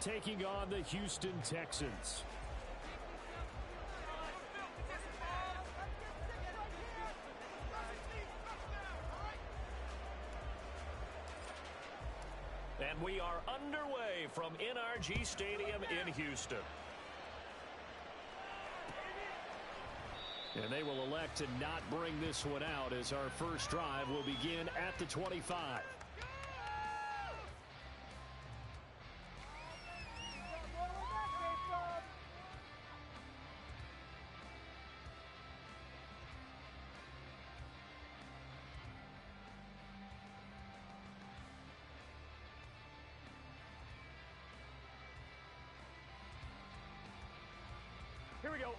taking on the Houston Texans. And we are underway from NRG Stadium in Houston. And they will elect to not bring this one out as our first drive will begin at the 25. Here we go.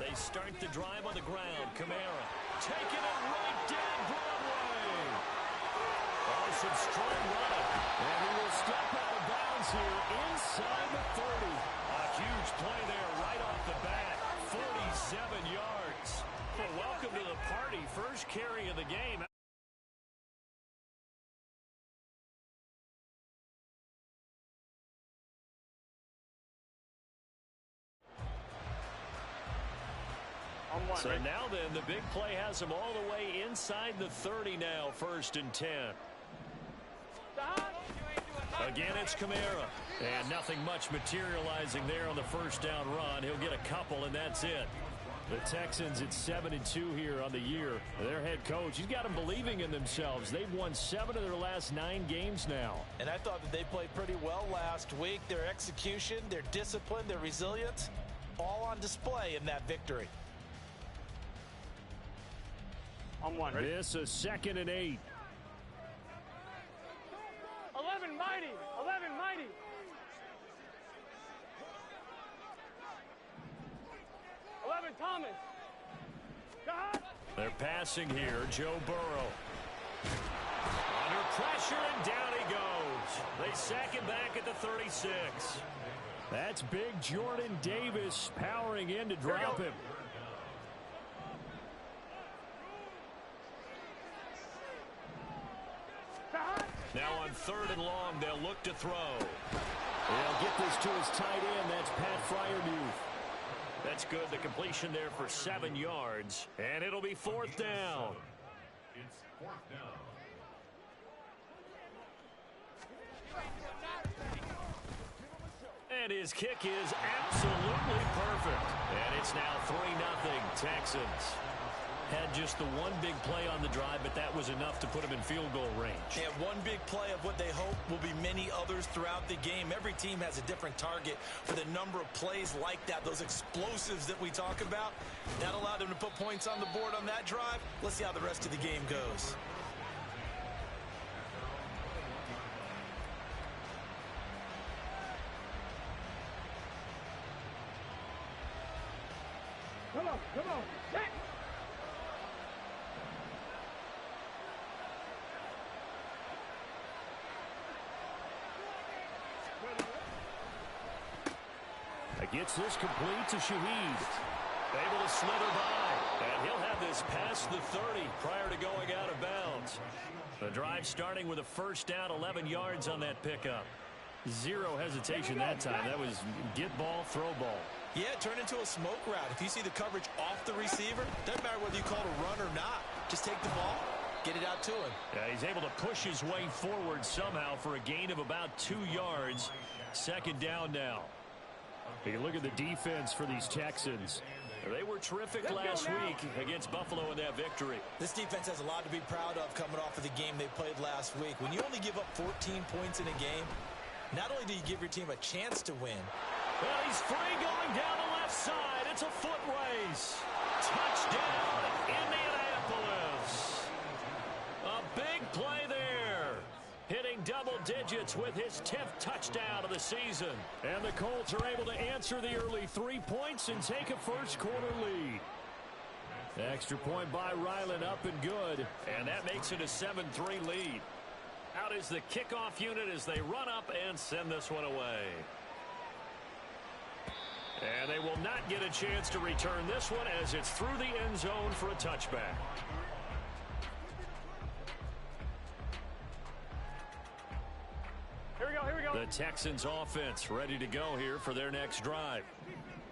They start the drive on the ground. Kamara taking it right down Broadway. Oh, some strong running. And he will step out of bounds here inside the 30. A huge play there right off the bat. 47 yards. Well, welcome to the party. First carry of the game. So now then, the big play has him all the way inside the 30 now, 1st and 10. Again, it's Kamara. And nothing much materializing there on the first down run. He'll get a couple, and that's it. The Texans at 7-2 here on the year. Their head coach, he's got them believing in themselves. They've won 7 of their last 9 games now. And I thought that they played pretty well last week. Their execution, their discipline, their resilience, all on display in that victory. On one. Ready? This a 2nd and 8. 11 mighty. 11 mighty. Thomas. They're passing here. Joe Burrow. Under pressure, and down he goes. They sack him back at the 36. That's big Jordan Davis powering in to drop him. Now on 3rd and long, they'll look to throw. They'll get this to his tight end. That's Pat Fryermuth. That's good. The completion there for 7 yards. And it'll be 4th down. It's 4th down. And his kick is absolutely perfect. And it's now 3-0 Texans. Had just the one big play on the drive, but that was enough to put him in field goal range. Yeah, one big play of what they hope will be many others throughout the game. Every team has a different target for the number of plays like that, those explosives that we talk about. That allowed them to put points on the board on that drive. Let's see how the rest of the game goes. Come on, come on. Check. Gets this complete to Shaheed. Able to slither by. And he'll have this past the 30 prior to going out of bounds. The drive starting with a first down, 11 yards on that pickup. Zero hesitation that time. That was get ball, throw ball. Yeah, turn into a smoke route. If you see the coverage off the receiver, doesn't matter whether you call it a run or not. Just take the ball, get it out to him. Yeah, he's able to push his way forward somehow for a gain of about 2 yards. 2nd down now. You look at the defense for these Texans. They were terrific last week against Buffalo in that victory. This defense has a lot to be proud of coming off of the game they played last week. When you only give up 14 points in a game, not only do you give your team a chance to win. Well, he's free going down the left side. It's a foot race. Touchdown, Indianapolis. A big play there. Hitting double digits with his 10th touchdown of the season. And the Colts are able to answer the early 3 points and take a first-quarter lead. Extra point by Ryland up and good. And that makes it a 7-3 lead. Out is the kickoff unit as they run up and send this one away. And they will not get a chance to return this one as it's through the end zone for a touchback. The Texans offense ready to go here for their next drive.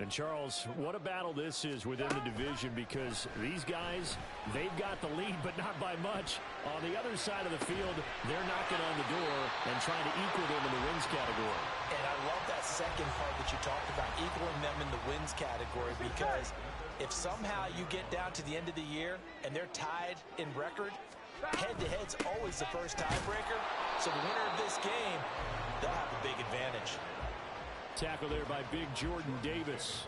And Charles, what a battle this is within the division, because these guys, they've got the lead, but not by much. On the other side of the field, they're knocking on the door and trying to equal them in the wins category. And I love that second part that you talked about, equaling them in the wins category, because if somehow you get down to the end of the year and they're tied in record, head-to-head's always the first tiebreaker. So the winner of this game, they'll have a big advantage. Tackle there by Big Jordan Davis.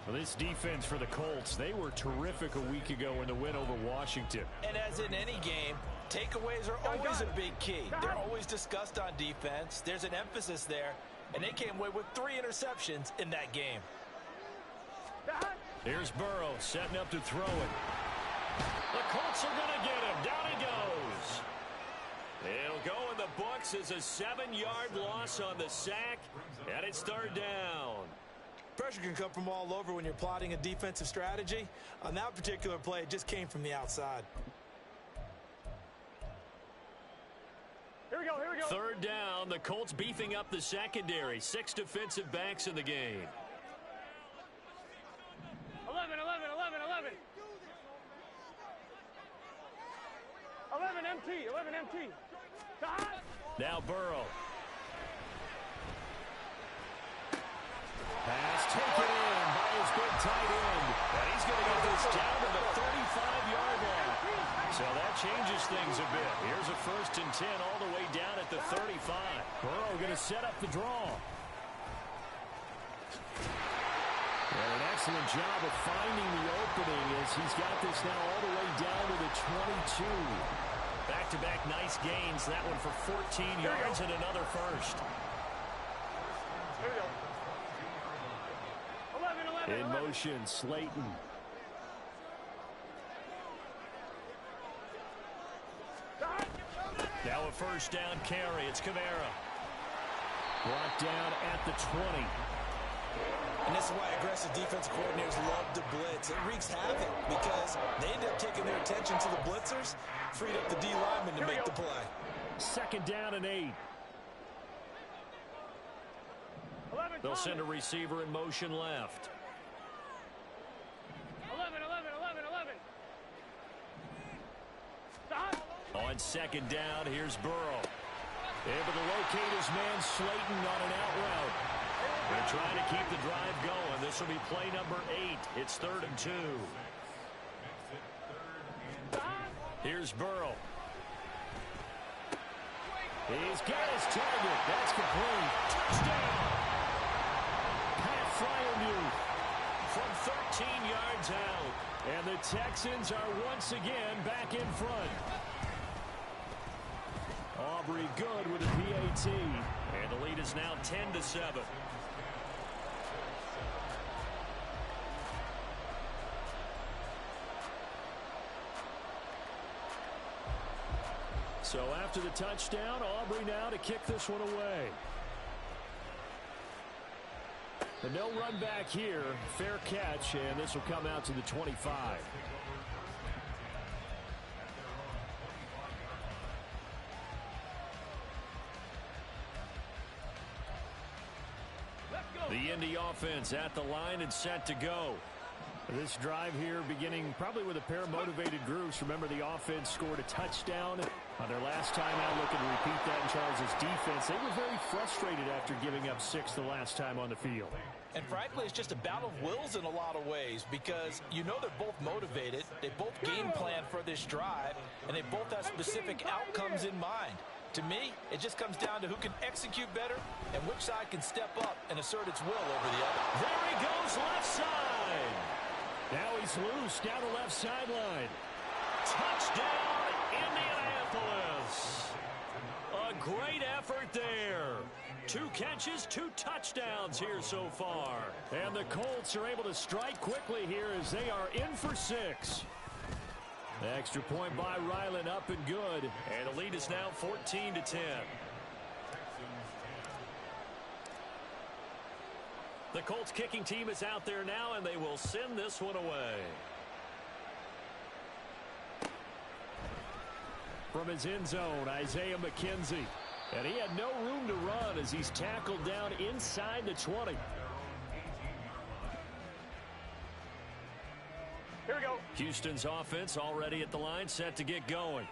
Well, this defense for the Colts, they were terrific a week ago in the win over Washington. And as in any game, takeaways are always a big key. They're always discussed on defense. There's an emphasis there, and they came away with 3 interceptions in that game. Here's Burrow setting up to throw it. The Colts are going to get him. Down he goes. It'll go in the books as a 7-yard loss on the sack, and it's 3rd down. Pressure can come from all over when you're plotting a defensive strategy. On that particular play, it just came from the outside. Here we go, here we go. 3rd down, the Colts beefing up the secondary. 6 defensive backs in the game. 11, 11 MT. Now Burrow. Pass taken in by his big tight end. And he's going to get this down to the 35-yard line. So that changes things a bit. Here's a 1st and 10 all the way down at the 35. Burrow going to set up the draw. And an excellent job of finding the opening as he's got this now all the way down to the 22. Back-to-back nice gains. That one for 14 yards and another 1st. Here we go. 11. In motion, Slayton. Now a 1st down carry. It's Kamara. Brought down at the 20. And this is why aggressive defensive coordinators love to blitz. It wreaks havoc because they end up taking their attention to the blitzers, freed up the D lineman to make the play. 2nd down and 8. They'll send a receiver in motion left. 11. On 2nd down, here's Burrow. Able to locate his man Slayton on an out route. They're trying to keep the drive going. This will be play number 8. It's 3rd and 2. Here's Burrow. He's got his target. That's complete. Touchdown. Pat Fryermuth from 13 yards out. And the Texans are once again back in front. Aubrey good with a PAT. And the lead is now 10-7. So after the touchdown, Aubrey now to kick this one away. And no run back here. Fair catch, and this will come out to the 25. The Indy offense at the line and set to go. This drive here beginning probably with a pair of motivated groups. Remember, the offense scored a touchdown on their last time out. Looking to repeat that in Charles's defense. They were very frustrated after giving up 6 the last time on the field. And frankly, it's just a battle of wills in a lot of ways because you know they're both motivated. They both game plan for this drive, and they both have specific outcomes in mind. To me, it just comes down to who can execute better and which side can step up and assert its will over the other. There he goes, left side. Now he's loose down the left sideline. Touchdown, Indianapolis. A great effort there. 2 catches, 2 touchdowns here so far. And the Colts are able to strike quickly here as they are in for 6. Extra point by Ryland, up and good. And the lead is now 14-10. The Colts kicking team is out there now, and they will send this one away. From his end zone, Isaiah McKenzie. And he had no room to run as he's tackled down inside the 20. Here we go. Houston's offense already at the line, set to get going.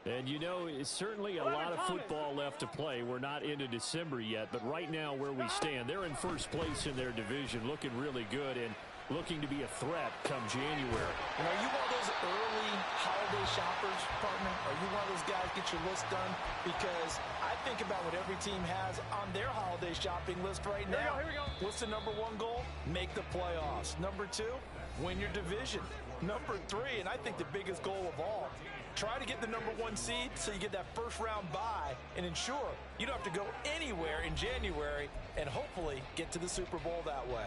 And, you know, it's certainly a lot of football left to play. We're not into December yet, but right now where we stand, they're in first place in their division, looking really good and looking to be a threat come January. And are you one of those early holiday shoppers, partner? Are you one of those guys get your list done? Because I think about what every team has on their holiday shopping list right now. Here we go. What's the number one goal? Make the playoffs. Number two, win your division. Number three, and I think the biggest goal of all, try to get the number one seed so you get that first round bye and ensure you don't have to go anywhere in January and hopefully get to the Super Bowl that way.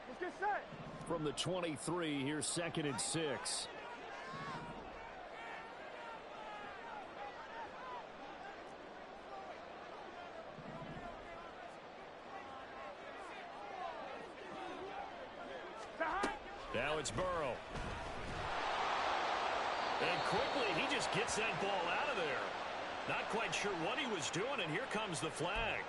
Let's get set. From the 23, here's 2nd and 6. Now it's Burrow. And quickly, he just gets that ball out of there. Not quite sure what he was doing, and here comes the flag.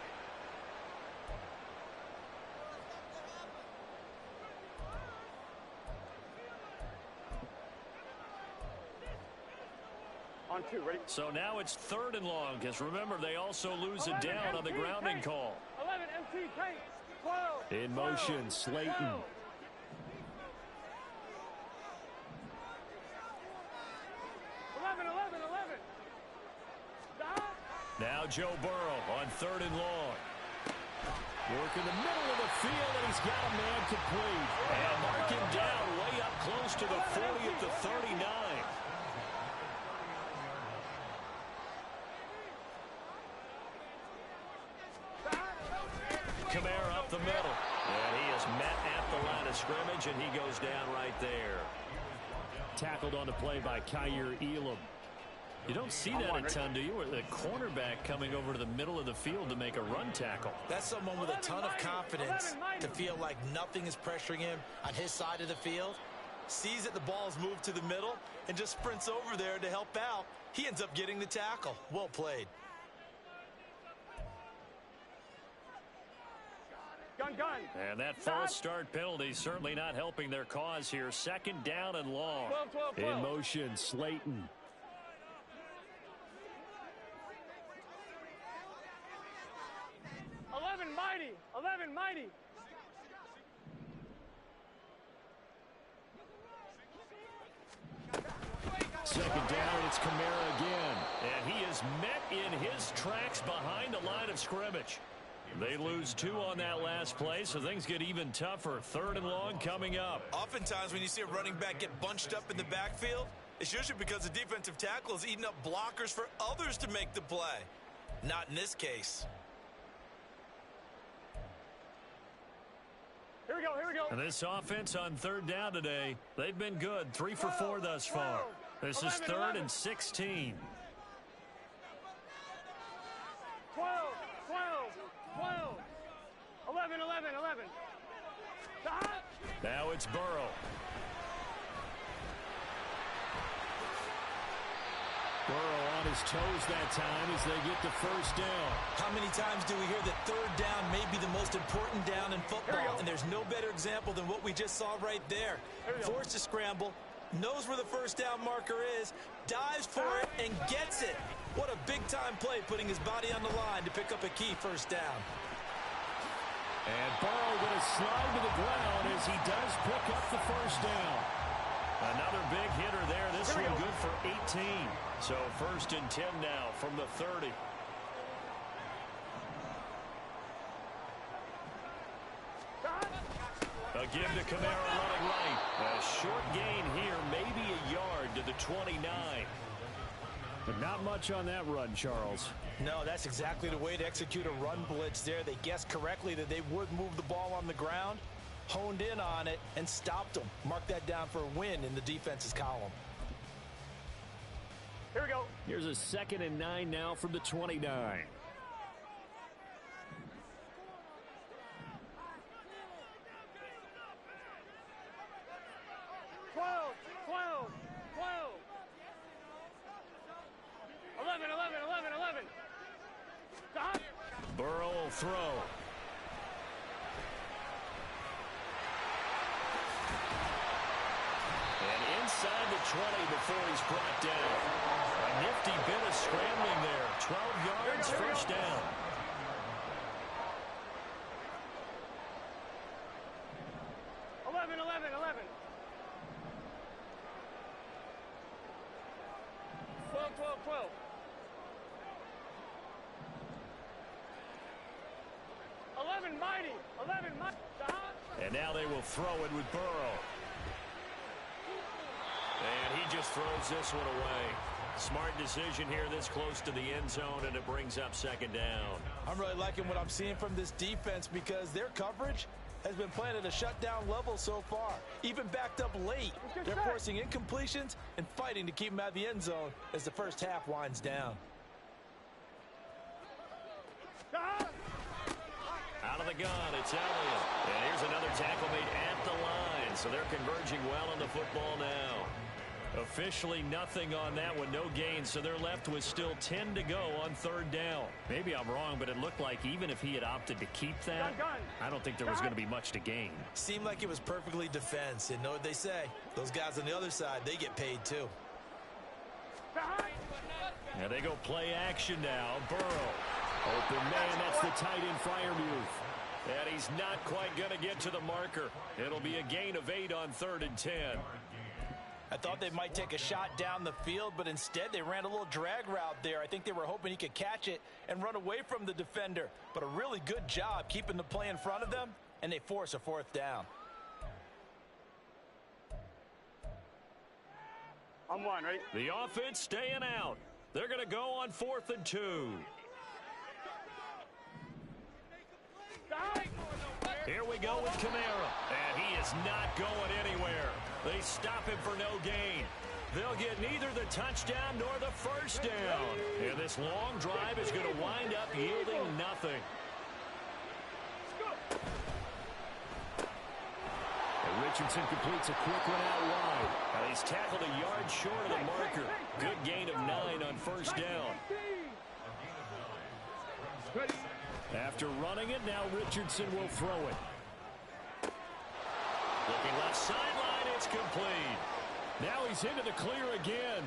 On 2, ready? So now it's 3rd and long, because remember, they also lose it down on the grounding call. 11, MT, paint. 12. In motion, Slayton. 12. 11. Now Joe Burrow on 3rd and long. Work in the middle of the field, and he's got a man complete. And mark him down way up close to the 40 at the 39. Kamara up the middle. And he is met at the line of scrimmage, and he goes down right there. Tackled on the play by Kyer Elam. You don't see that a ton, do you? Or the cornerback coming over to the middle of the field to make a run tackle. That's someone with a ton of confidence to feel like nothing is pressuring him on his side of the field. Sees that the ball is moved to the middle and just sprints over there to help out. He ends up getting the tackle. Well played. Gun. And that false start penalty certainly not helping their cause here. 2nd down and long. 12. In motion, Slayton. Mighty. Second down, it's Kamara again. And he is met in his tracks behind the line of scrimmage. They lose 2 on that last play, so things get even tougher. 3rd and long coming up. Oftentimes when you see a running back get bunched up in the backfield, it's usually because the defensive tackle is eating up blockers for others to make the play. Not in this case. Here we go. And this offense on 3rd down today, they've been good. 3 for 4 thus far. This is 3rd and 16. 12. 11. Now it's Burrow. Burrow on his toes that time as they get the first down. How many times do we hear that 3rd down may be the most important down in football? And there's no better example than what we just saw right there. Forced to scramble, knows where the first down marker is, dives for it, and gets it. What a big-time play, putting his body on the line to pick up a key first down. And Burrow going to slide to the ground as he does pick up the first down. Another big hitter there. This one good for 18. So 1st and 10 now from the 30. A give to Kamara running right. A short gain here, maybe a yard to the 29. But not much on that run, Charles. No, that's exactly the way to execute a run blitz there. They guessed correctly that they would move the ball on the ground. honed in on it, and stopped them. Mark that down for a win in the defense's column. Here we go. Here's a 2nd and 9 now from the 29. 12, 12, 12. 11, 11, 11, 11. Stop. Burrow will throw. And inside the 20 before he's brought down. A nifty bit of scrambling there. 12 yards, first down. Mighty. 11 mighty. And now they will throw it with Burrow. And he just throws this one away. Smart decision here this close to the end zone, and it brings up 2nd down. I'm really liking what I'm seeing from this defense because their coverage has been playing at a shutdown level so far. Even backed up late. They're forcing incompletions and fighting to keep them out of the end zone as the first half winds down. Out of the gun, it's Elliott. And here's another tackle made at the line. So they're converging well on the football now. Officially nothing on that one, no gain. So they're left with still 10 to go on 3rd down. Maybe I'm wrong, but it looked like even if he had opted to keep that, I don't think there was going to be much to gain. Seemed like it was perfectly defense. And know what they say? Those guys on the other side, they get paid too. And they go play action now. Burrow. Open man, that's the tight end Freiermuth. And he's not quite going to get to the marker. It'll be a gain of 8 on 3rd and 10. I thought they might take a shot down the field, but instead they ran a little drag route there. I think they were hoping he could catch it and run away from the defender. But a really good job keeping the play in front of them, and they force a 4th down. I'm one, ready? The offense staying out. They're going to go on 4th and 2. Here we go with Kamara. And he is not going anywhere. They stop him for no gain. They'll get neither the touchdown nor the first down. And this long drive is going to wind up yielding nothing. And Richardson completes a quick one out wide. And he's tackled a yard short of the marker. Good gain of 9 on first down. After running it, now Richardson will throw it. Looking left sideline, it's complete. Now he's into the clear again.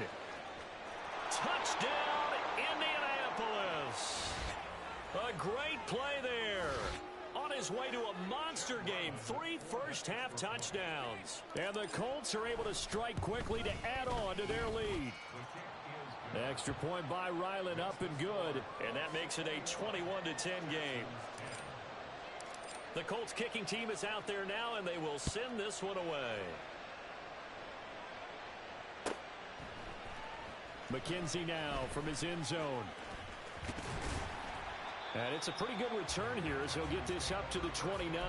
Touchdown, Indianapolis. A great play there. On his way to a monster game, 3 first-half touchdowns. And the Colts are able to strike quickly to add on to their lead. Extra point by Ryland, up and good. And that makes it a 21-10 game. The Colts kicking team is out there now, and they will send this one away. McKenzie now from his end zone. And it's a pretty good return here as he'll get this up to the 29.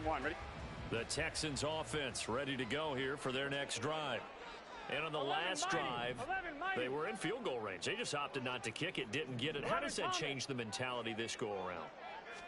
One, ready? The Texans offense ready to go here for their next drive. And on the last drive, they were in field goal range. They just opted not to kick it, didn't get it. How does that change the mentality this go around?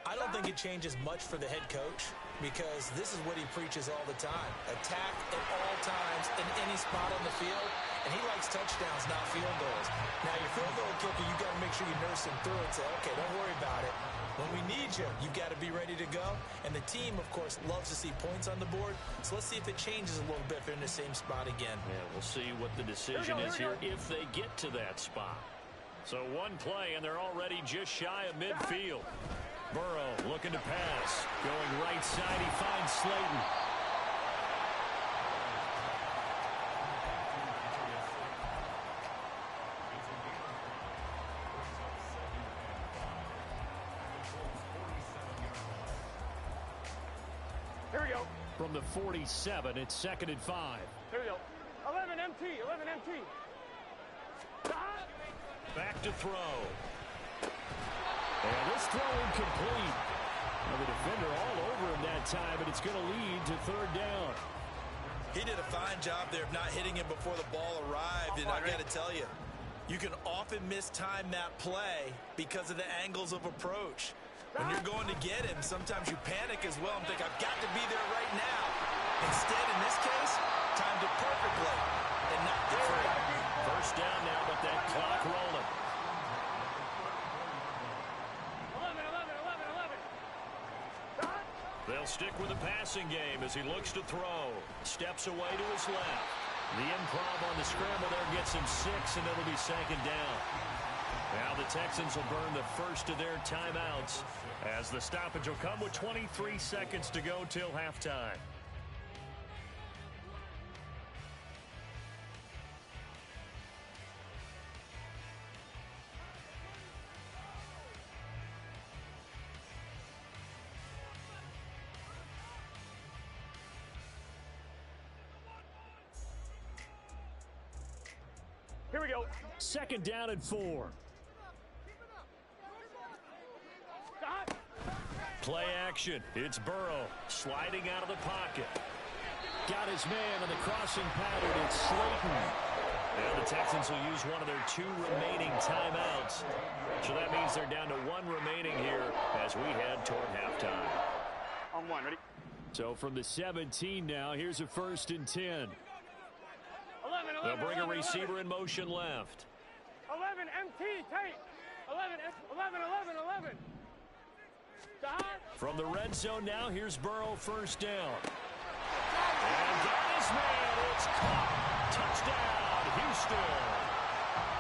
I don't think it changes much for the head coach because this is what he preaches all the time. Attack at all times in any spot on the field, and he likes touchdowns, not field goals. Now, your field goal kicker, you got to make sure you nurse him through it. Say, okay, don't worry about it. When we need you, you've got to be ready to go. And the team, of course, loves to see points on the board. So let's see if it changes a little bit if they're in the same spot again. Yeah, we'll see what the decision is here if they get to that spot. So one play, and they're already just shy of midfield. Burrow looking to pass. Going right side, he finds Slayton. Here we go. From the 47, it's 2nd and 5. Here we go. 11 MT, 11 MT. Back to throw. And this throw incomplete. Well, the defender all over him that time, and it's going to lead to third down. He did a fine job there of not hitting him before the ball arrived, and I got to tell you, you can often mistime that play because of the angles of approach. When you're going to get him, sometimes you panic as well and think, I've got to be there right now. Instead, in this case, timed it perfectly and knocked it free. First down now, but that clock rolling. 11, 11, 11, 11. They'll stick with the passing game as he looks to throw. Steps away to his left. The improv on the scramble there gets him 6, and it'll be second down. Now the Texans will burn the first of their timeouts as the stoppage will come with 23 seconds to go till halftime. Here we go. Second down and 4. Stop. Play action. It's Burrow sliding out of the pocket. Got his man on the crossing pattern. It's Slayton. And the Texans will use one of their 2 remaining timeouts. So that means they're down to 1 remaining here as we head toward halftime. On 1, ready? So from the 17 now, here's a 1st and 10. 11, 11, They'll bring a 11, receiver 11. in motion left. 11, MT, tight. 11, 11, 11, 11. Stop. From the red zone now, here's Burrow, first down. And got his man. It's caught. Touchdown, Houston.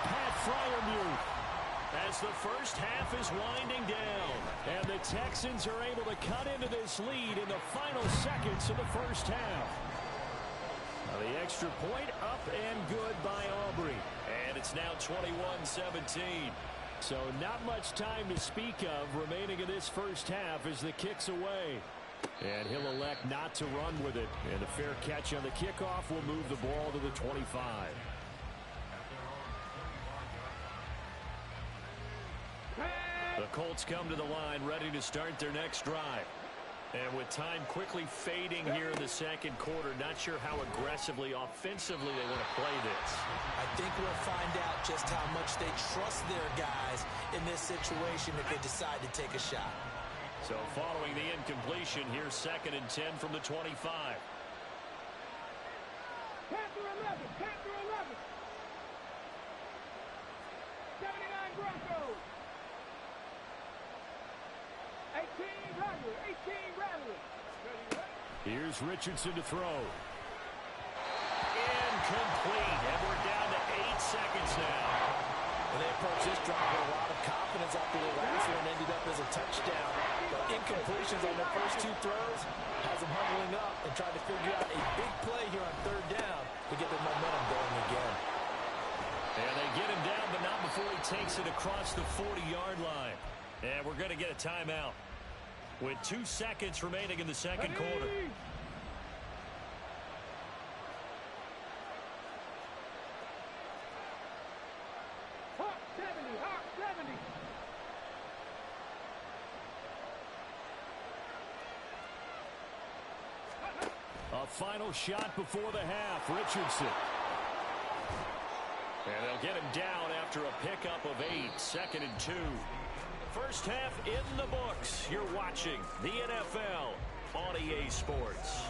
Pat Freiermuth. As the first half is winding down, and the Texans are able to cut into this lead in the final seconds of the first half. Now the extra point up and good by Aubrey. And it's now 21-17. So not much time to speak of remaining in this first half as the kick's away. And he'll elect not to run with it. And a fair catch on the kickoff will move the ball to the 25. The Colts come to the line ready to start their next drive. And with time quickly fading here in the second quarter, not sure how aggressively, offensively they want to play this. I think we'll find out just how much they trust their guys in this situation if they decide to take a shot. So following the incompletion, here's 2nd and 10 from the 25. Panther 11, Panther 11. 79 Broncos. 18 Rattler, 18 Rattler. Here's Richardson to throw. Incomplete, and we're down to 8 seconds now. And they approach this drive with a lot of confidence after the last one ended up as a touchdown. But incompletions on their first 2 throws has them huddling up and trying to figure out a big play here on 3rd down to get the momentum going again. And they get him down, but not before he takes it across the 40-yard line. And we're going to get a timeout with 2 seconds remaining in the second quarter. Hawk 70, Hawk 70. A final shot before the half, Richardson. And they'll get him down after a pickup of 8, 2nd and 2. First half in the books. You're watching the NFL on EA Sports.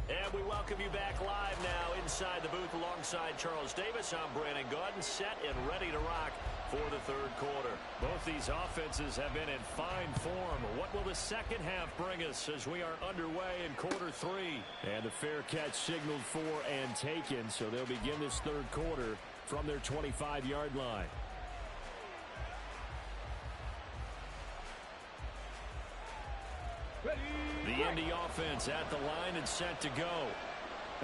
And we welcome you back live now inside the booth alongside Charles Davis. I'm Brandon Gaudin, set and ready to rock for the third quarter. Both these offenses have been in fine form. What will the second half bring us as we are underway in quarter 3? And the fair catch signaled for and taken, so they'll begin this third quarter from their 25-yard line. The Indy offense at the line and set to go.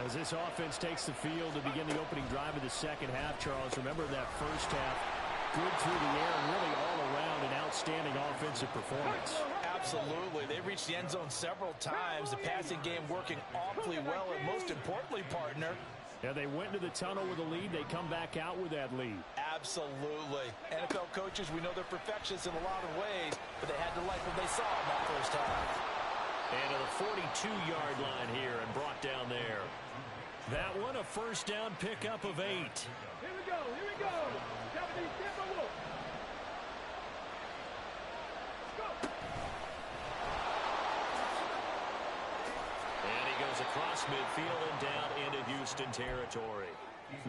As this offense takes the field to begin the opening drive of the second half, Charles, remember that first half, good through the air and really all around an outstanding offensive performance. Absolutely. They reached the end zone several times. The passing game working awfully well, and most importantly, partner, yeah, they went to the tunnel with a lead. They come back out with that lead. Absolutely. NFL coaches, we know they're perfectionists in a lot of ways, but they had to like what they saw in that first half. And to the 42-yard line here and brought down there. That one a first down pickup of 8. Here we go. Here we go. 70 Timber Wolf. Go. And he goes across midfield and down into Houston territory.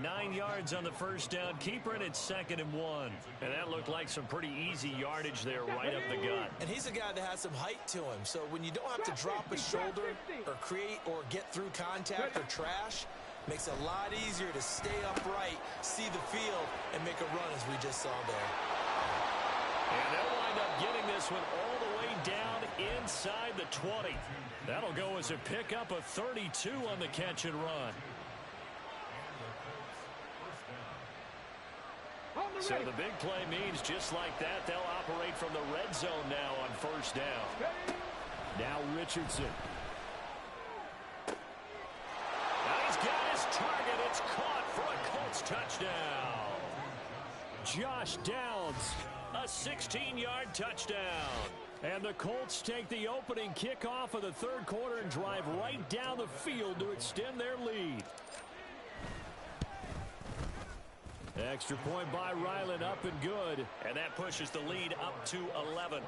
9 yards on the first down. Keeper it at 2nd and 1. And that looked like some pretty easy yardage there right up the gut. And he's a guy that has some height to him. So when you don't have to drop a shoulder or create or get through contact or trash, makes it a lot easier to stay upright, see the field, and make a run as we just saw there. And they'll wind up getting this one all the way down inside the 20. That'll go as a pickup of 32 on the catch and run. So the big play means just like that, they'll operate from the red zone now on first down. Now Richardson. Now he's got his target. It's caught for a Colts touchdown. Josh Downs, a 16-yard touchdown. And the Colts take the opening kickoff of the third quarter and drive right down the field to extend their lead. Extra point by Ryland, up and good. And that pushes the lead up to 11.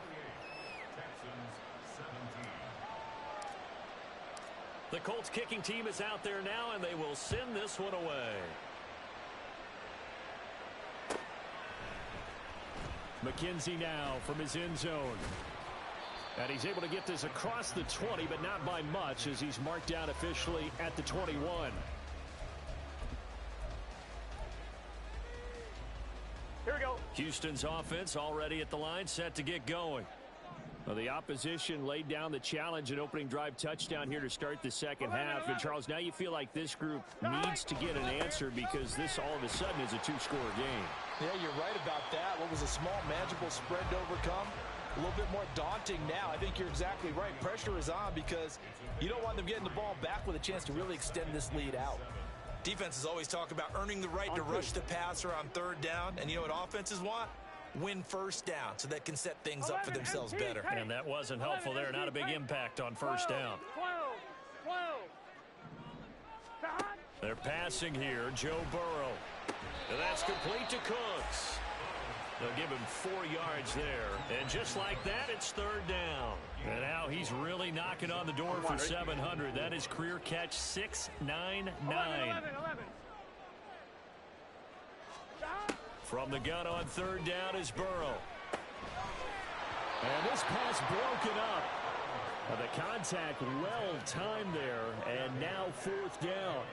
The Colts kicking team is out there now, and they will send this one away. McKenzie now from his end zone. And he's able to get this across the 20, but not by much, as he's marked down officially at the 21. Here we go. Houston's offense already at the line, set to get going. Well, the opposition laid down the challenge and opening drive touchdown here to start the second half. And, Charles, now you feel like this group needs to get an answer because this all of a sudden is a two-score game. Yeah, you're right about that. What was a small, manageable spread to overcome, a little bit more daunting now. I think you're exactly right. Pressure is on because you don't want them getting the ball back with a chance to really extend this lead out. Defenses always talk about earning the right to rush the passer on third down. And you know what offenses want? Win first down so they can set things up for themselves better. And that wasn't helpful there. Not a big impact on first down. 12. They're passing here. Joe Burrow. And that's complete to Cooks. They'll give him 4 yards there. And just like that, it's third down. And now he's really knocking on the door for 700. That is career catch 699. 11. From the gun on third down is Burrow. And this pass broken up. The contact well timed there. And now fourth down.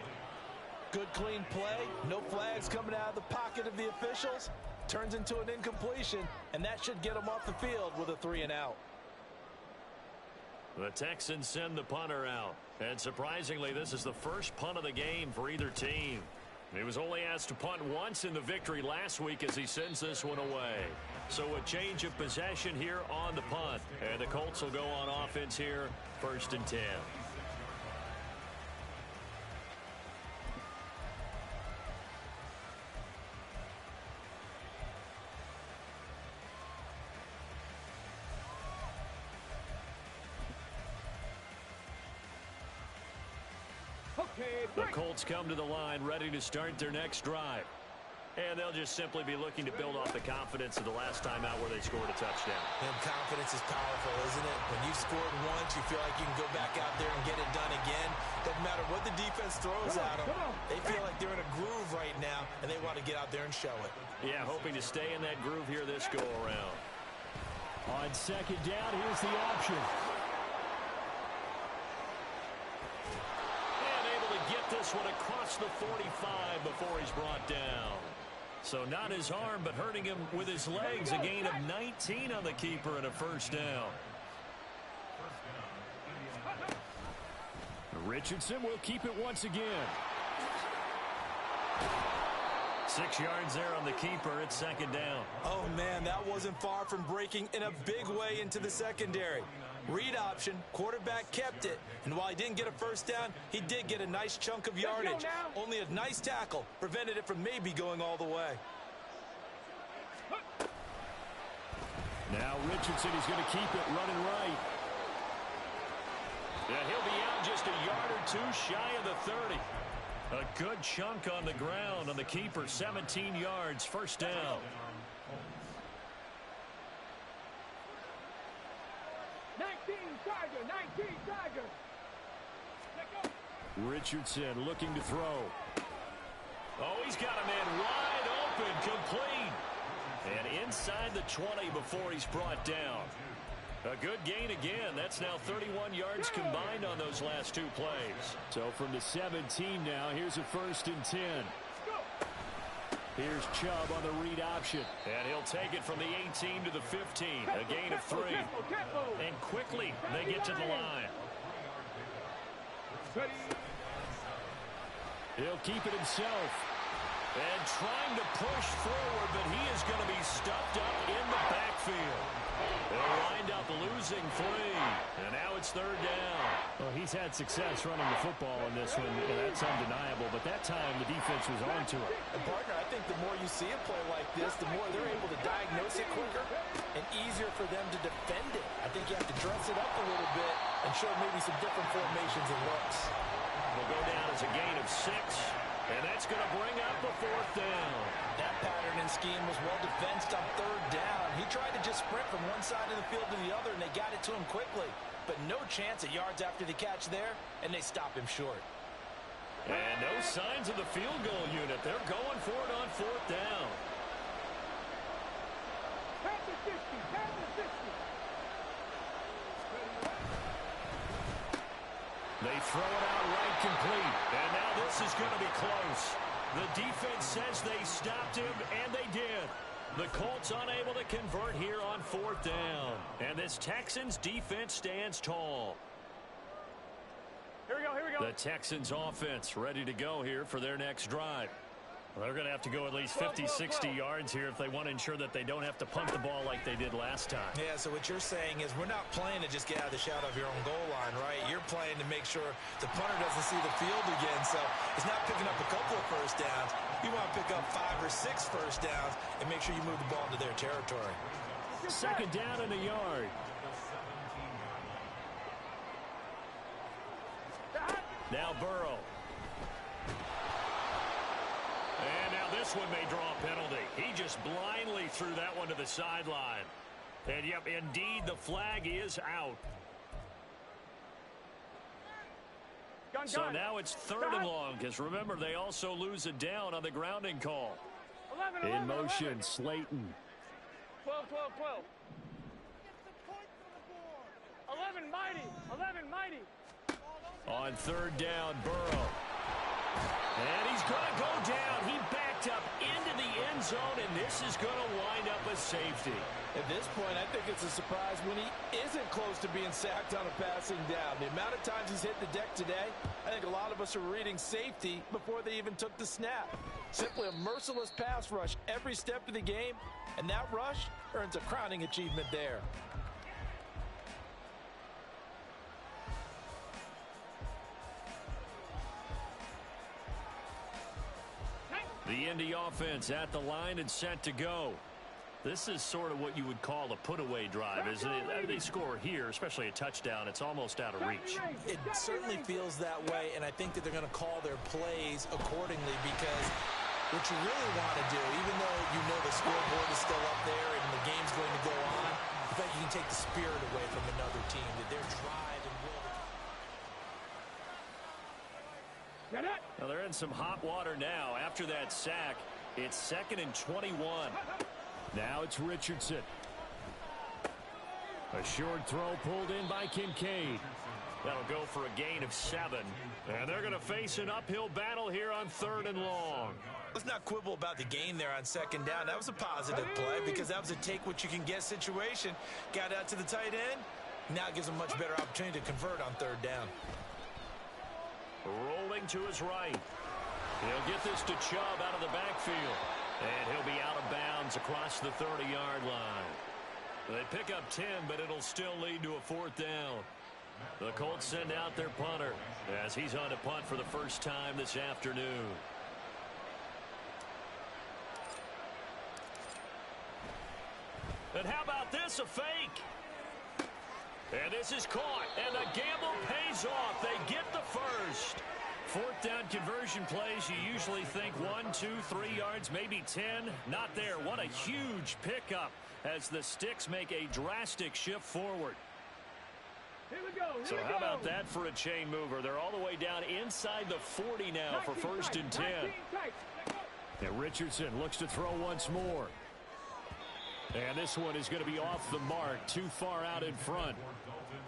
Good clean play. No flags coming out of the pocket of the officials. Turns into an incompletion. And that should get them off the field with a 3-and-out. The Texans send the punter out. And surprisingly, this is the first punt of the game for either team. He was only asked to punt once in the victory last week as he sends this one away. So a change of possession here on the punt. And the Colts will go on offense here, 1st and 10. The Colts come to the line ready to start their next drive. And they'll just simply be looking to build off the confidence of the last time out where they scored a touchdown. And confidence is powerful, isn't it? When you've scored once, you feel like you can go back out there and get it done again. Doesn't matter what the defense throws at them. They feel like they're in a groove right now, and they want to get out there and show it. Yeah, hoping to stay in that groove here this go-around. On second down, here's the option. Get this one across the 45 before he's brought down. So not his arm, but hurting him with his legs. A gain of 19 on the keeper and a first down. Richardson will keep it once again. 6 yards there on the keeper. It's second down. Oh, man, that wasn't far from breaking in a big way into the secondary. Read option, quarterback kept it, and while he didn't get a first down, he did get a nice chunk of yardage. Only a nice tackle prevented it from maybe going all the way. Now Richardson is going to keep it running right. Yeah, he'll be out just a yard or two shy of the 30. A good chunk on the ground on the keeper, 17 yards, first down. 19 Tiger. Richardson looking to throw. Oh, he's got a man wide open, complete. And inside the 20 before he's brought down. A good gain again. That's now 31 yards combined on those last two plays. So from the 17 now, here's a 1st and 10. Here's Chubb on the read option. And he'll take it from the 18 to the 15. A gain of 3. And quickly they get to the line. He'll keep it himself. And trying to push forward, but he is going to be stuffed up in the backfield. They'll wind up losing 3. And now it's 3rd down. Well, he's had success running the football in this one. That's undeniable. But that time, the defense was on to it. And partner, I think the more you see a play like this, the more they're able to diagnose it quicker and easier for them to defend it. I think you have to dress it up a little bit and show maybe some different formations and looks. Will go down as a gain of 6. And that's going to bring up a 4th down. That pattern and scheme was well defensed on 3rd down. He tried to just sprint from one side of the field to the other, and they got it to him quickly. But no chance at yards after the catch there, and they stop him short. And no signs of the field goal unit. They're going for it on 4th down. Pass the 60. They throw it out right complete. And now this is going to be close. The defense says they stopped him, and they did. The Colts unable to convert here on 4th down. And this Texans defense stands tall. Here we go. The Texans offense ready to go here for their next drive. Well, they're going to have to go at least 50, 60 yards here if they want to ensure that they don't have to punt the ball like they did last time. Yeah, so what you're saying is we're not playing to just get out of the shadow of your own goal line, right? You're playing to make sure the punter doesn't see the field again. So it's not picking up a couple of first downs. You want to pick up 5 or 6 first downs and make sure you move the ball into their territory. 2nd down and a yard. Now Burrow. And now this one may draw a penalty. He just blindly threw that one to the sideline. And, yep, indeed, the flag is out. So now it's 3rd and long, because remember, they also lose a down on the grounding call. 11, In motion, Slayton. 12. 11 mighty. On 3rd down, Burrow. And he's going to go down. He backed up into the end zone, and this is going to wind up a safety. At this point, I think it's a surprise when he isn't close to being sacked on a passing down. The amount of times he's hit the deck today, I think a lot of us are reading safety before they even took the snap. Simply a merciless pass rush every step of the game, and that rush earns a crowning achievement there. The Indy offense at the line and set to go. This is sort of what you would call a put-away drive, isn't it? They score here, especially a touchdown. It's almost out of reach. It certainly feels that way, and I think that they're going to call their plays accordingly because what you really want to do, even though you know the scoreboard is still up there and the game's going to go on, I think you can take the spirit away from another team, that their drive and will. Well, they're in some hot water now. After that sack, it's 2nd and 21. Now it's Richardson. A short throw pulled in by Kincaid. That'll go for a gain of 7. And they're going to face an uphill battle here on 3rd and long. Let's not quibble about the gain there on 2nd down. That was a positive play because that was a take-what-you-can-get situation. Got out to the tight end. Now it gives them much better opportunity to convert on 3rd down. Rolling to his right. He'll get this to Chubb out of the backfield. And he'll be out of bounds across the 30-yard line. They pick up 10, but it'll still lead to a 4th down. The Colts send out their punter as he's on to punt for the first time this afternoon. And how about this, a fake? And this is caught, and the gamble pays off. They get the first. 4th down conversion plays, you usually think 1, 2, 3 yards, maybe 10. Not there. What a huge pickup as the Sticks make a drastic shift forward. Here we go. So how about that for a chain mover? They're all the way down inside the 40 now for 1st and 10. And Richardson looks to throw once more. And this one is going to be off the mark, too far out in front.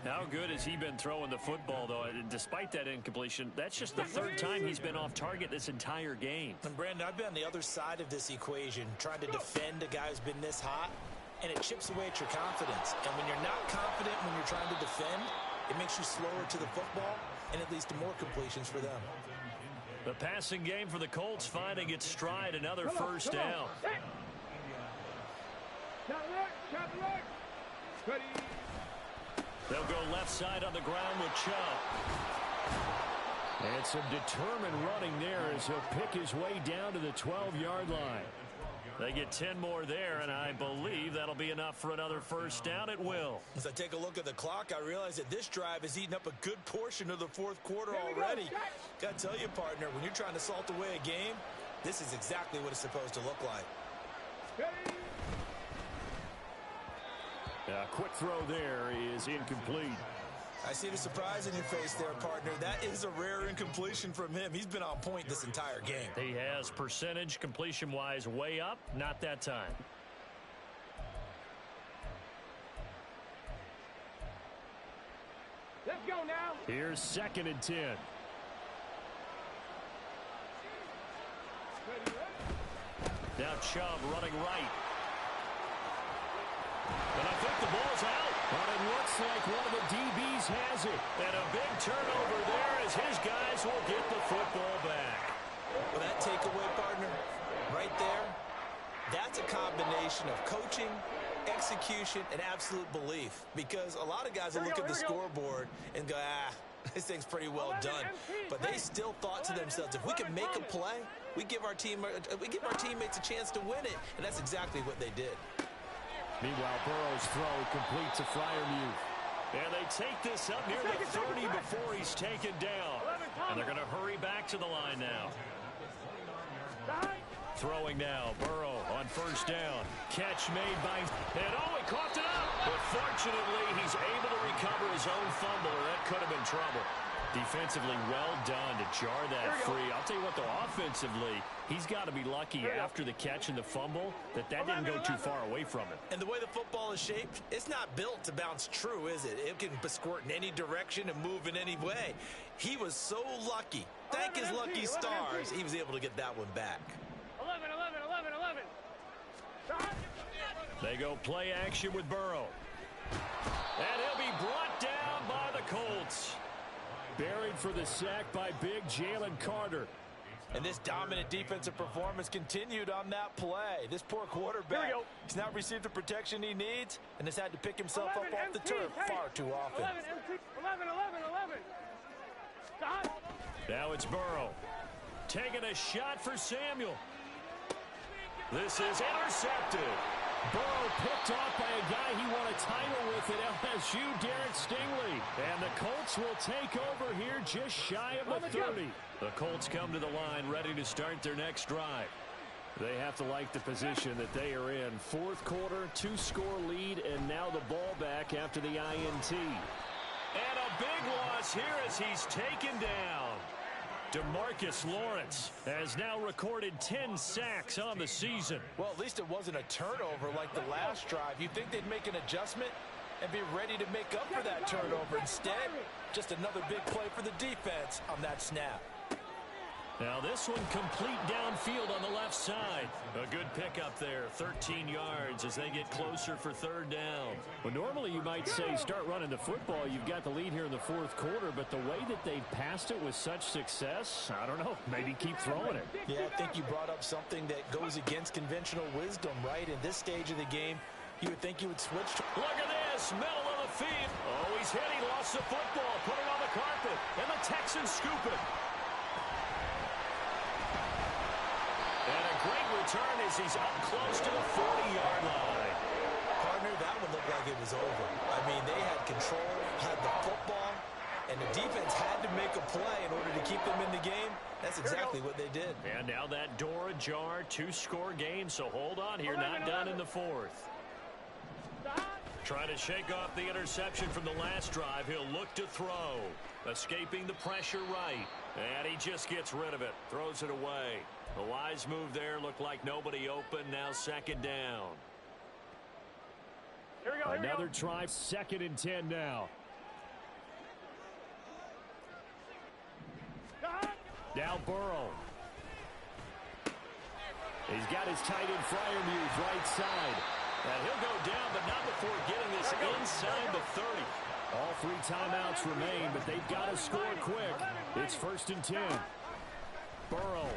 How good has he been throwing the football, though? And despite that incompletion, that's just the 3rd time he's been off target this entire game. And Brandon, I've been on the other side of this equation, trying to defend a guy who's been this hot, and it chips away at your confidence. And when you're not confident when you're trying to defend, it makes you slower to the football, and it leads to more completions for them. The passing game for the Colts finding its stride, another first down. Ready. They'll go left side on the ground with Chubb. And some determined running there as he'll pick his way down to the 12-yard line. They get 10 more there, and I believe that'll be enough for another first down. It will. As I take a look at the clock, I realize that this drive has eaten up a good portion of the 4th quarter already. Got to tell you, partner, when you're trying to salt away a game, this is exactly what it's supposed to look like. Ready. A quick throw there is incomplete. I see the surprise in your face there, partner. That is a rare incompletion from him. He's been on point this entire game. He has percentage completion-wise way up. Not that time. Let's go now. Here's 2nd and 10. Now Chubb running right. And I think the ball's out. But it looks like one of the DBs has it. And a big turnover there as his guys will get the football back. Well, that takeaway, partner, right there, that's a combination of coaching, execution, and absolute belief. Because a lot of guys will look at the scoreboard and go, this thing's pretty well done. But they still thought to themselves, if we can make a play, we give our teammates a chance to win it. And that's exactly what they did. Meanwhile, Burrow's throw complete to Freiermuth. And they take this up near the 30 before he's taken down. And they're going to hurry back to the line now. Throwing now, Burrow on first down. Catch made by... And he coughed it up. But fortunately, he's able to recover his own fumble, or that could have been trouble. Defensively, well done to jar that free. I'll tell you what, though, offensively, he's got to be lucky after the catch and the fumble that didn't go too far away from him. And the way the football is shaped, it's not built to bounce true, is it? It can squirt in any direction and move in any way. He was so lucky. Thank his lucky stars, he was able to get that one back. 11. They go play action with Burrow. And he'll be brought down by the Colts. Buried for the sack by big Jalen Carter. And this dominant defensive performance continued on that play. This poor quarterback, he's not received the protection he needs and has had to pick himself up off the turf far too often. 11. Stop. Now it's Burrow. Taking a shot for Samuel. This is intercepted. Burrow picked off by a guy he won a title with at LSU, Derek Stingley. And the Colts will take over here just shy of the 30. The Colts come to the line ready to start their next drive. They have to like the position that they are in. 4th quarter, 2-score lead, and now the ball back after the INT. And a big loss here as he's taken down. DeMarcus Lawrence has now recorded 10 sacks on the season. Well, at least it wasn't a turnover like the last drive. You'd think they'd make an adjustment and be ready to make up for that turnover. Instead, just another big play for the defense on that snap. Now this one complete downfield on the left side. A good pickup there, 13 yards as they get closer for third down. Well, normally you might say start running the football. You've got the lead here in the fourth quarter, but the way that they've passed it with such success, I don't know, maybe keep throwing it. Yeah, I think you brought up something that goes against conventional wisdom, right? In this stage of the game, you would think you would switch to... Look at this, middle of the field. Oh, he's hit, he lost the football, put it on the carpet, and the Texans scoop it. And a great return as he's up close to the 40-yard line. Partner, that one looked like it was over. I mean, they had control, had the football, and the defense had to make a play in order to keep them in the game. That's exactly what they did. And now that door ajar, two-score game, so hold on here, not done in the fourth. Trying to shake off the interception from the last drive. He'll look to throw. Escaping the pressure right. And he just gets rid of it. Throws it away. The wise move there. Looked like nobody open. Now second down. Here we go. Another try. 2nd and 10 now. Now Burrow. He's got his tight end Freiermuth right side. And he'll go down, but not before getting this inside the 30. All 3 timeouts remain, but they've got to score quick. It's 1st and 10. Burrow.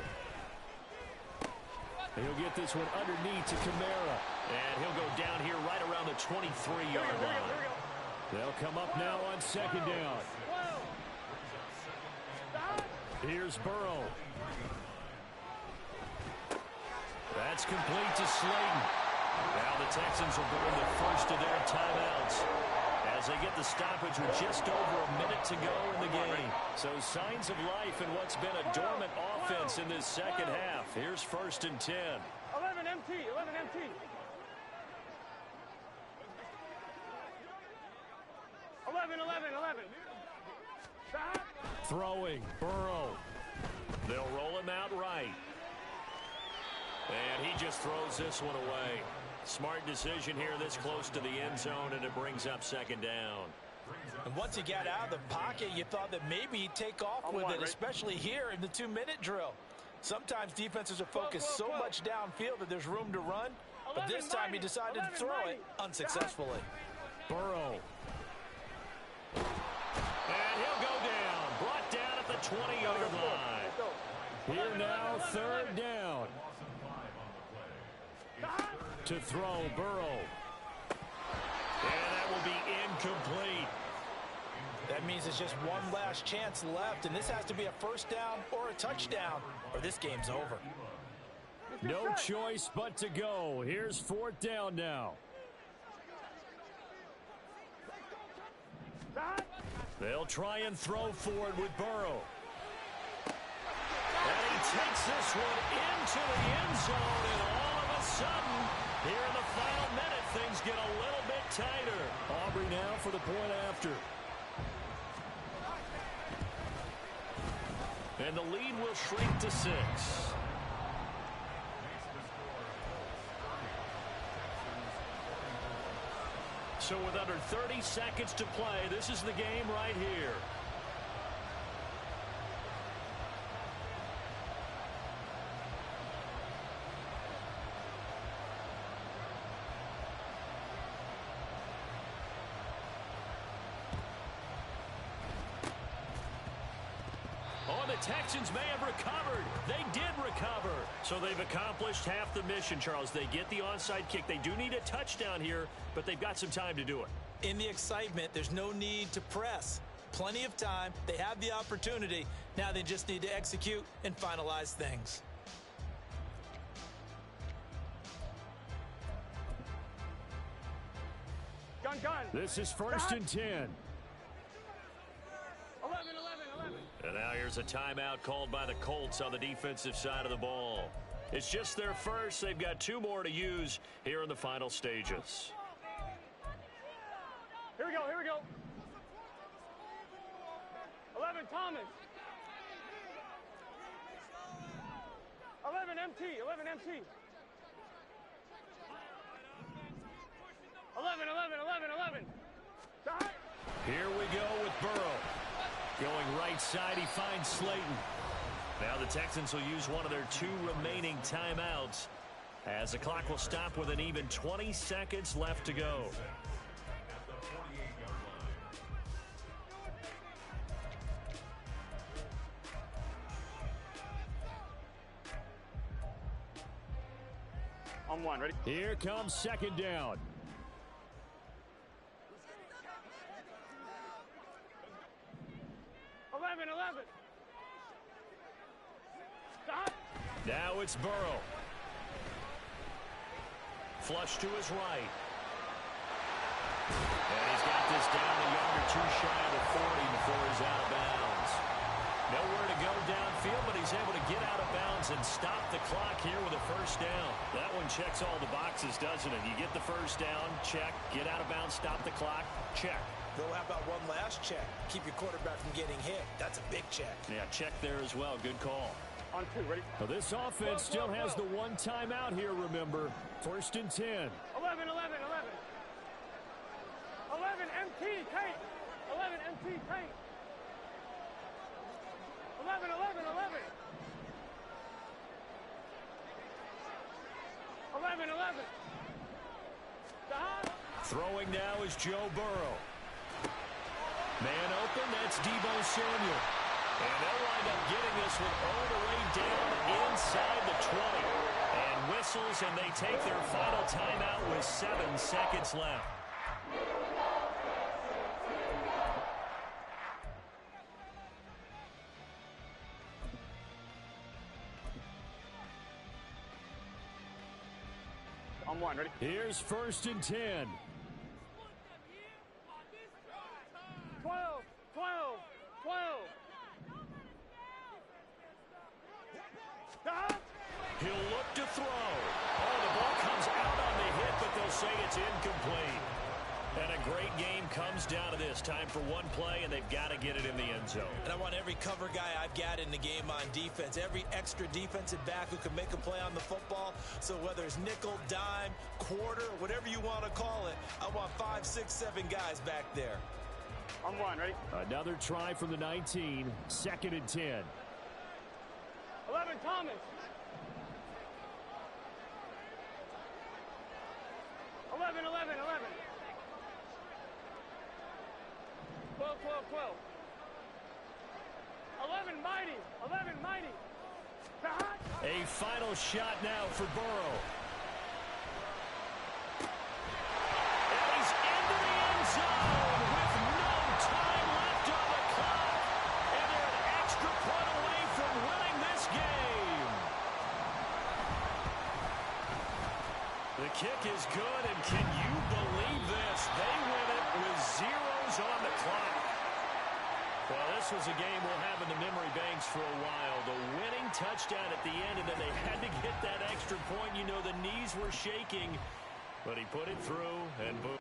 He'll get this one underneath to Kamara. And he'll go down here right around the 23-yard line. They'll come up now on 2nd down. Here's Burrow. That's complete to Slayton. Now the Texans will burn the first of their timeouts as they get the stoppage with just over a minute to go in the game. So signs of life in what's been a dormant offense in this second half. Here's 1st and 10. 11 MT, 11 MT. Stop. Throwing, Burrow. They'll roll him out right. And he just throws this one away. Smart decision here this close to the end zone, and it brings up 2nd down. And once he got out of the pocket, you thought that maybe he'd take off with it, especially here in the 2-minute drill. Sometimes defenses are focused so much downfield that there's room to run, but this time he decided to throw it unsuccessfully. Burrow. And he'll go down. Brought down at the 20-yard line. Here now, 3rd down. To throw, Burrow. And that will be incomplete. That means there's just one last chance left, and this has to be a 1st down or a touchdown, or this game's over. No choice but to go. Here's 4th down now. They'll try and throw forward with Burrow. And he takes this one into the end zone, and all of a sudden, here in the final minute, things get a little bit tighter. Aubrey now for the point after. And the lead will shrink to 6. So with under 30 seconds to play, this is the game right here. The Texans may have recovered. They did recover. So they've accomplished half the mission, Charles. They get the onside kick. They do need a touchdown here, but they've got some time to do it. In the excitement, there's no need to press. Plenty of time. They have the opportunity. Now they just need to execute and finalize things. Gun. This is 1st and 10. 11. And now here's a timeout called by the Colts on the defensive side of the ball. It's just their first. They've got 2 more to use here in the final stages. Here we go. 11 Thomas. 11 MT. 11. Stop. Here we go with Burrow. Going right side, he finds Slayton. Now the Texans will use one of their 2 remaining timeouts as the clock will stop with an even 20 seconds left to go. On 1, ready? Here comes second down. Stop. Now it's Burrow. Flush to his right. And he's got this down a yard or 2 shy of the 40 before he's out of bounds. Nowhere to go downfield, but he's able to get out of bounds and stop the clock here with a first down. That one checks all the boxes, doesn't it? You get the first down, check. Get out of bounds, stop the clock, check. Though, how about one last check? Keep your quarterback from getting hit. That's a big check. Yeah, check there as well. Good call. On 2, ready? Well, this offense still has the 1 timeout here, remember. First and 10. 11. 11 MT tank. 11 MT tank. 11. 11. Stop. Throwing now is Joe Burrow. Man open, that's Deebo Samuel. And they'll wind up getting this one all the way down inside the 20. And whistles, and they take their final timeout with 7 seconds left. On 1, ready? Here's first and 10. 12. Stop. He'll look to throw. Oh, the ball comes out on the hit, but they'll say it's incomplete. And a great game comes down to this. Time for one play, and they've got to get it in the end zone. And I want every cover guy I've got in the game on defense, every extra defensive back who can make a play on the football. So whether it's nickel, dime, quarter, whatever you want to call it, I want 5, 6, 7 guys back there. On 1, ready? Another try from the 19. Second and 10. 11 Thomas. 11. 12. 11 mighty. Stop. A final shot now for Burrow. And he's into the end zone with no time left on the clock. And they're an extra point away from winning this game. The kick is good, and can you believe this? They win it with zeros on the clock. Well, this was a game we'll have in the memory banks for a while. The winning touchdown at the end, and then they had to get that extra point. You know, the knees were shaking, but he put it through, and boom.